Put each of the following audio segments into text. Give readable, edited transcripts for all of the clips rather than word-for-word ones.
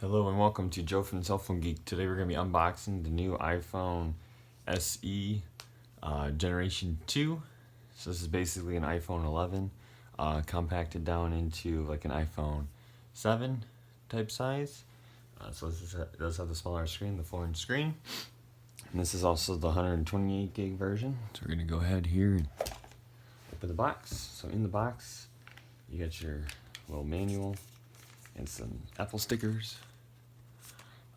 Hello and welcome to Joe from Cell Phone Geek. Today we're going to be unboxing the new iPhone SE Generation 2. So this is basically an iPhone 11 compacted down into like an iPhone 7 type size. So it does have the smaller screen, the 4-inch screen. And this is also the 128 gig version. So we're going to go ahead here and open the box. So in the box you got your little manual and some Apple stickers,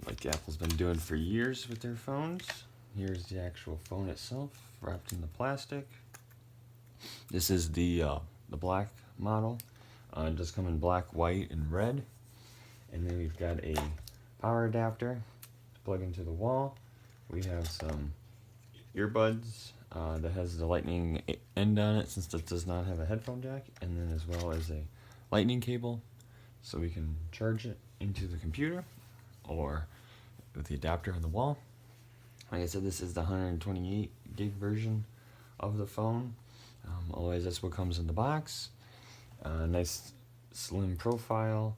like Apple's been doing for years with their phones. Here's the actual phone itself, wrapped in the plastic. This is the black model. It does come in black, white, and red. And then we've got a power adapter to plug into the wall. We have some earbuds that has the lightning end on it, since it does not have a headphone jack, and then as well as a lightning cable, so we can charge it into the computer or with the adapter on the wall. Like I said, this is the 128 gig version of the phone. Otherwise, that's what comes in the box. Nice slim profile,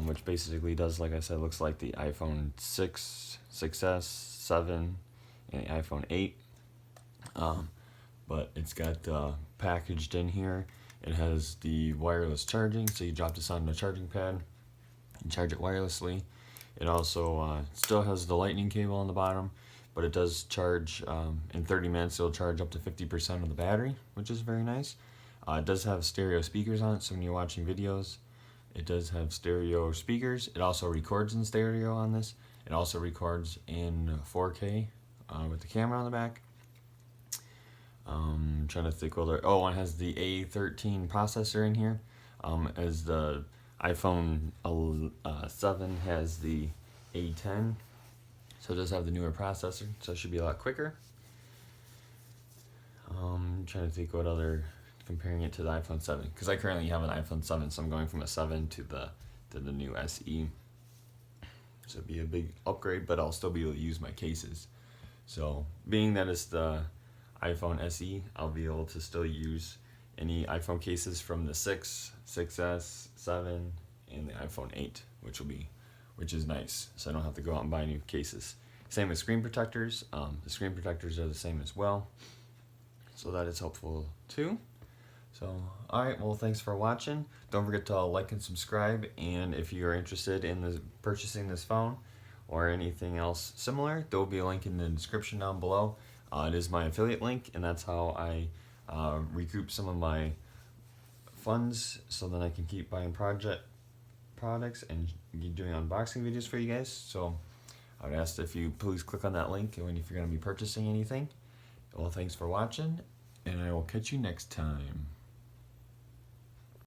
which basically does, like I said, looks like the iPhone 6, 6S, 7, and the iPhone 8. But it's got packaged in here. It has the wireless charging, so you drop this on the charging pad and charge it wirelessly. It also still has the lightning cable on the bottom, but it does charge in 30 minutes. It'll charge up to 50% of the battery, which is very nice. It does have stereo speakers on it, so when you're watching videos, it does have stereo speakers. It also records in stereo on this. It also records in 4K with the camera on the back. I'm trying to think what it has the A13 processor in here, as the iPhone 7 has the A10, so it does have the newer processor, so it should be a lot quicker. I'm trying to think what other, comparing it to the iPhone 7, because I currently have an iPhone 7, so I'm going from a 7 to the new SE. So it'd be a big upgrade, but I'll still be able to use my cases. So being that it's the iPhone SE, I'll be able to still use any iPhone cases from the 6, 6S, 7, and the iPhone 8, which is nice. So I don't have to go out and buy new cases. Same with screen protectors. The screen protectors are the same as well, so that is helpful too. So, alright, well, thanks for watching. Don't forget to like and subscribe, and if you are interested in purchasing this phone or anything else similar, there will be a link in the description down below. It is my affiliate link, and that's how I recoup some of my funds, so that I can keep buying products and doing unboxing videos for you guys. So I would ask if you please click on that link if you're going to be purchasing anything. Well, thanks for watching, and I will catch you next time.